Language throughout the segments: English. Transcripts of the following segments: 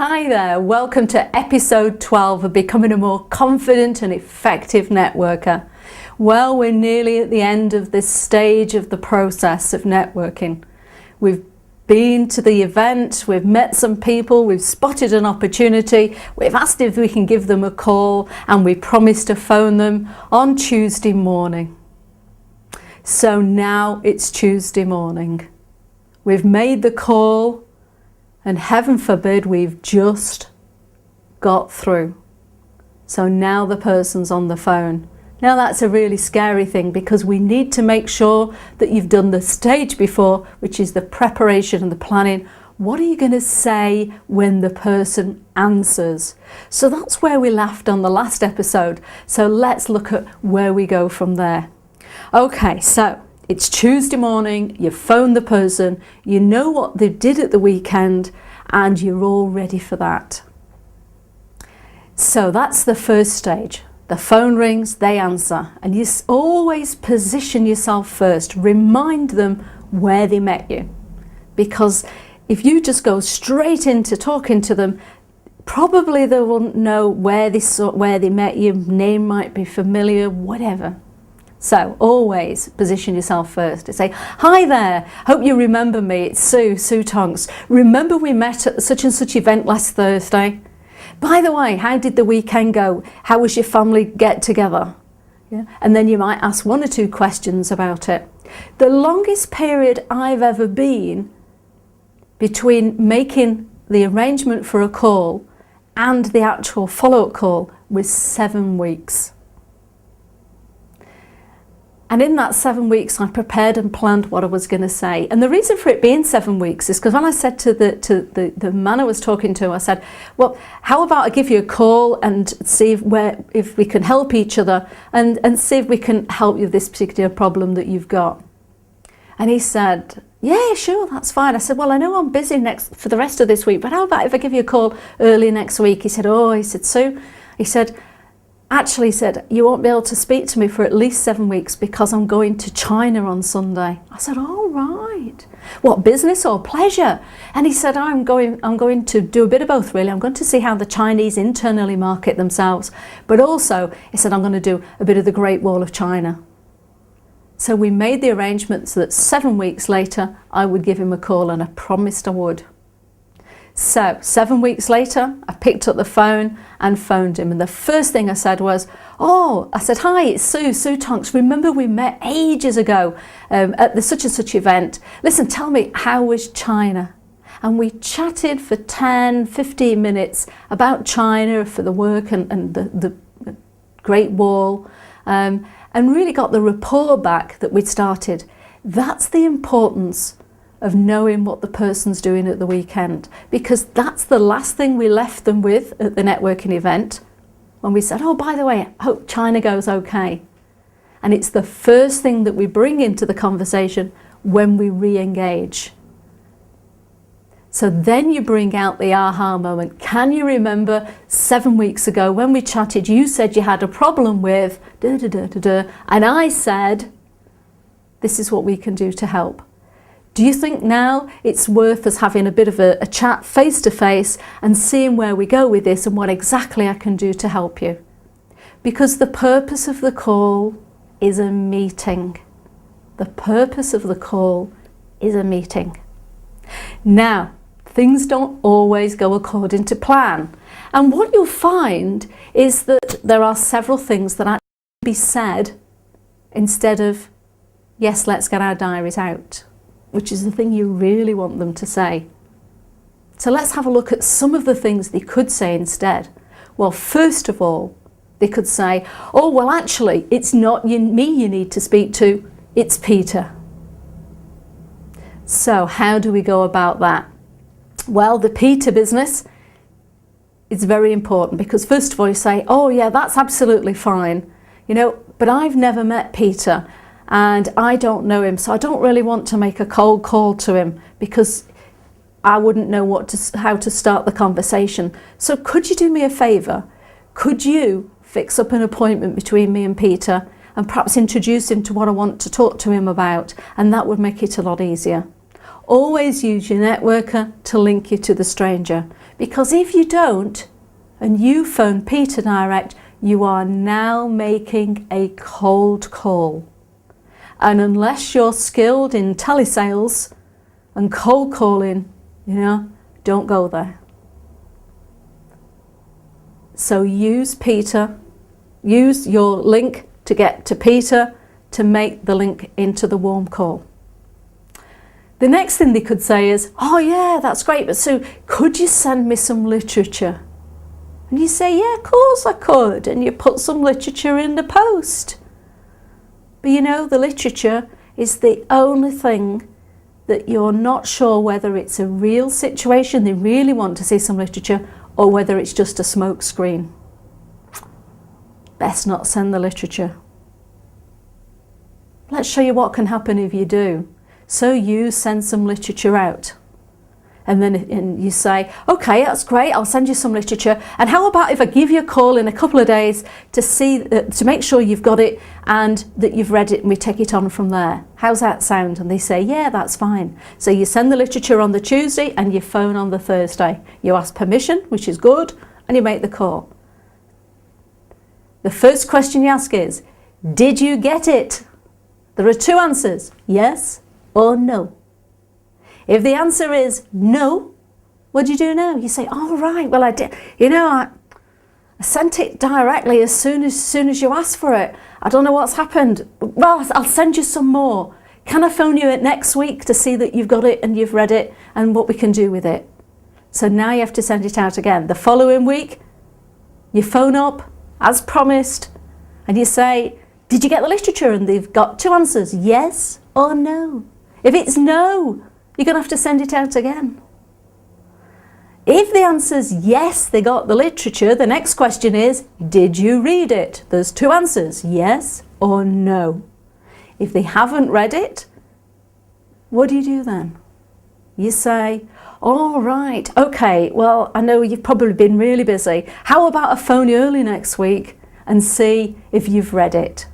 Hi there, welcome to episode 12 of Becoming a More Confident and Effective Networker. Well, we're nearly at the end of this stage of the process of networking. We've been to the event, we've met some people, we've spotted an opportunity, we've asked if we can give them a call, and we promised to phone them on Tuesday morning. So now it's Tuesday morning. We've made the call, and heaven forbid we've just got through. So now the person's on the phone. Now that's a really scary thing because we need to make sure that you've done the stage before, which is the preparation and the planning. What are you going to say when the person answers? So that's where we left on the last episode. So let's look at where we go from there. Okay, so it's Tuesday morning, you phone the person, you know what they did at the weekend, and you're all ready for that. So that's the first stage. The phone rings, they answer, and you always position yourself first. Remind them where they met you. Because if you just go straight into talking to them, probably they won't know where they met you, name might be familiar, whatever. So always position yourself first to say, hi there, hope you remember me, it's Sue Tonks. Remember we met at such and such event last Thursday? By the way, how did the weekend go? How was your family get together? Yeah? And then you might ask one or two questions about it. The longest period I've ever been between making the arrangement for a call and the actual follow-up call was 7 weeks. And in that 7 weeks, I prepared and planned what I was going to say. And the reason for it being 7 weeks is because when I said to the man I was talking to, I said, well, how about I give you a call and see if we can help each other and see if we can help you with this particular problem that you've got. And he said, yeah, sure, that's fine. I said, well, I know I'm busy for the rest of this week, but how about if I give you a call early next week? He said, Sue, he said, actually, he said, you won't be able to speak to me for at least 7 weeks because I'm going to China on Sunday. I said, all right. What, business or pleasure? And he said, I'm going to do a bit of both, really. I'm going to see how the Chinese internally market themselves. But also, he said, I'm going to do a bit of the Great Wall of China. So we made the arrangements that 7 weeks later, I would give him a call, and I promised I would. So 7 weeks later, I picked up the phone and phoned him. And the first thing I said was, I said, hi, it's Sue Tonks. Remember we met ages ago at the such and such event. Listen, tell me, how was China? And we chatted for 10, 15 minutes about China for the work and the Great Wall, and really got the rapport back that we'd started. That's the importance of knowing what the person's doing at the weekend, because that's the last thing we left them with at the networking event when we said, by the way, I hope China goes okay. And it's the first thing that we bring into the conversation when we re-engage. So then you bring out the aha moment. Can you remember 7 weeks ago when we chatted, you said you had a problem with and I said, this is what we can do to help. Do you think now it's worth us having a bit of a chat face to face and seeing where we go with this and what exactly I can do to help you? Because the purpose of the call is a meeting. The purpose of the call is a meeting. Now, things don't always go according to plan. And what you'll find is that there are several things that actually be said instead of, yes, let's get our diaries out, which is the thing you really want them to say. So let's have a look at some of the things they could say instead. Well, first of all, they could say, well, actually, it's not me you need to speak to, it's Peter. So how do we go about that? Well, the Peter business is very important because first of all, you say, yeah, that's absolutely fine, but I've never met Peter. And I don't know him, so I don't really want to make a cold call to him because I wouldn't know how to start the conversation. So could you do me a favour? Could you fix up an appointment between me and Peter and perhaps introduce him to what I want to talk to him about? And that would make it a lot easier. Always use your networker to link you to the stranger. Because if you don't, and you phone Peter direct, you are now making a cold call. And unless you're skilled in telesales and cold calling, don't go there. So use Peter, use your link to get to Peter to make the link into the warm call. The next thing they could say is, oh yeah, that's great, but Sue, could you send me some literature? And you say, yeah, of course I could. And you put some literature in the post. But the literature is the only thing that you're not sure whether it's a real situation, they really want to see some literature, or whether it's just a smoke screen. Best not send the literature. Let's show you what can happen if you do. So you send some literature out. And then you say, okay, that's great, I'll send you some literature. And how about if I give you a call in a couple of days to make sure you've got it and that you've read it, and we take it on from there. How's that sound? And they say, yeah, that's fine. So you send the literature on the Tuesday and you phone on the Thursday. You ask permission, which is good, and you make the call. The first question you ask is, did you get it? There are two answers, yes or no. If the answer is no, what do you do now? You say, oh right, well I did, I sent it directly as soon as you asked for it. I don't know what's happened. Well, I'll send you some more. Can I phone you next week to see that you've got it and you've read it and what we can do with it? So now you have to send it out again. The following week, you phone up as promised and you say, did you get the literature? And they've got two answers, yes or no. If it's no, you're going to have to send it out again. If the answer's yes, they got the literature, the next question is, did you read it? There's two answers, yes or no. If they haven't read it, what do you do then? You say, all right, okay, well, I know you've probably been really busy. How about I phone you early next week and see if you've read it?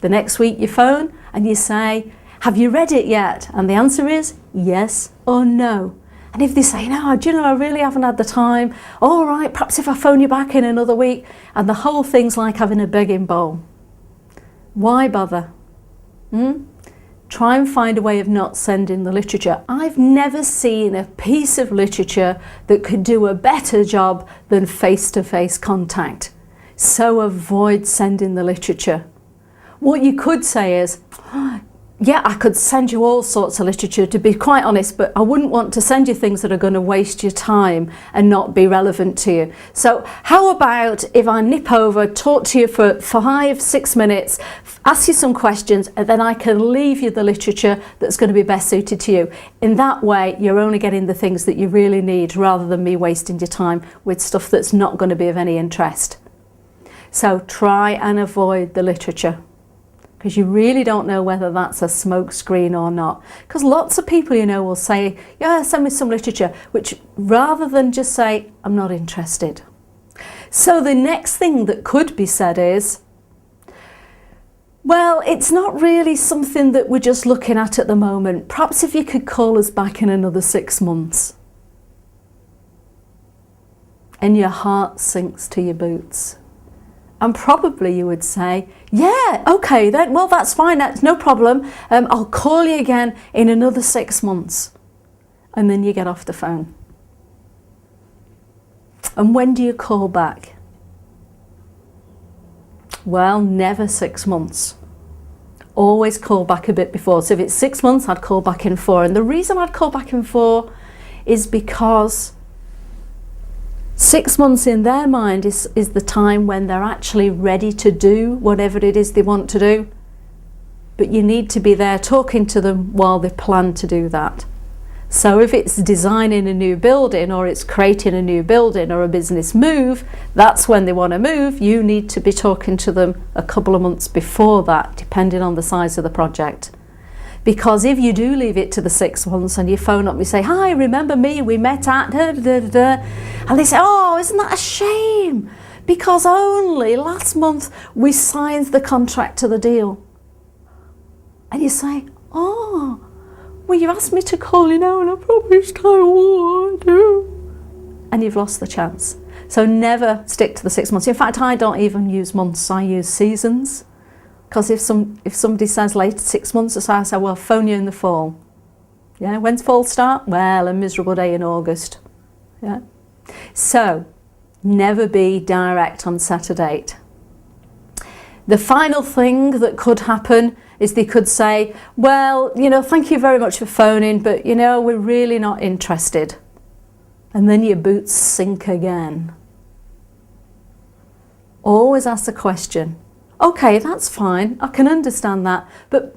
The next week you phone and you say, have you read it yet? And the answer is yes or no. And if they say, no, I really haven't had the time. All right, perhaps if I phone you back in another week. And the whole thing's like having a begging bowl. Why bother? Try and find a way of not sending the literature. I've never seen a piece of literature that could do a better job than face-to-face contact. So avoid sending the literature. What you could say is, yeah, I could send you all sorts of literature, to be quite honest, but I wouldn't want to send you things that are going to waste your time and not be relevant to you. So how about if I nip over, talk to you for 5-6 minutes, ask you some questions, and then I can leave you the literature that's going to be best suited to you. In that way, you're only getting the things that you really need rather than me wasting your time with stuff that's not going to be of any interest. So try and avoid the literature, because you really don't know whether that's a smoke screen or not. Because lots of people, will say, yeah, send me some literature, which rather than just say, I'm not interested. So the next thing that could be said is, well, it's not really something that we're just looking at the moment. Perhaps if you could call us back in another 6 months. And your heart sinks to your boots. And probably you would say, yeah, okay, then, well, that's fine, that's no problem. I'll call you again in another 6 months. And then you get off the phone. And when do you call back? Well, never 6 months. Always call back a bit before. So if it's 6 months, I'd call back in 4. And the reason I'd call back in 4 is because 6 months in their mind is the time when they're actually ready to do whatever it is they want to do. But you need to be there talking to them while they plan to do that. So if it's designing a new building, or it's creating a new building or a business move, that's when they want to move. You need to be talking to them a couple of months before that, depending on the size of the project. Because if you do leave it to the 6 months and you phone up and you say, hi, remember me, we met at da, da, da, da, and they say, oh, isn't that a shame? Because only last month we signed the contract to the deal. And you say, Oh, well, you asked me to call you now and I promised I would. And you've lost the chance. So never stick to the 6 months. In fact, I don't even use months, I use seasons. Because if somebody says later 6 months, so I say, well, phone you in the fall. Yeah, when's fall start? Well, a miserable day in August. Yeah. So never be direct on set a date. The final thing that could happen is they could say, well, thank you very much for phoning, but we're really not interested. And then your boots sink again. Always ask the question. Okay, that's fine, I can understand that, but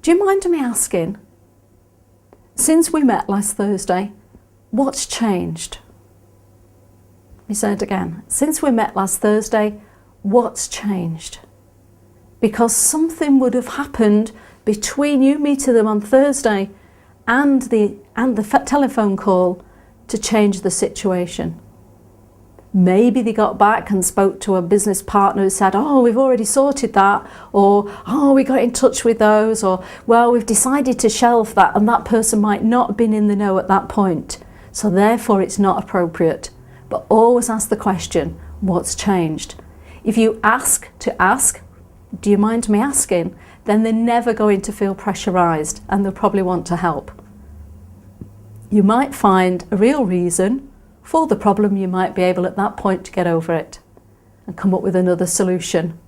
do you mind me asking, since we met last Thursday, what's changed? Let me say it again. Since we met last Thursday, what's changed? Because something would have happened between you meeting them on Thursday and the telephone call to change the situation. Maybe they got back and spoke to a business partner who said, oh, we've already sorted that, or oh, we got in touch with those, or well, we've decided to shelve that, and that person might not have been in the know at that point, so therefore it's not appropriate. But always ask the question, what's changed? If you ask, do you mind me asking, then they're never going to feel pressurised and they'll probably want to help. You might find a real reason for the problem, you might be able at that point to get over it and come up with another solution.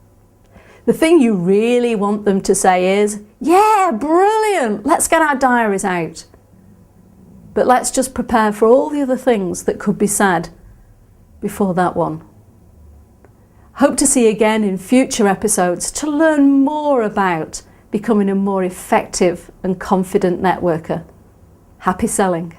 The thing you really want them to say is, yeah, brilliant, let's get our diaries out. But let's just prepare for all the other things that could be said before that one. Hope to see you again in future episodes to learn more about becoming a more effective and confident networker. Happy selling.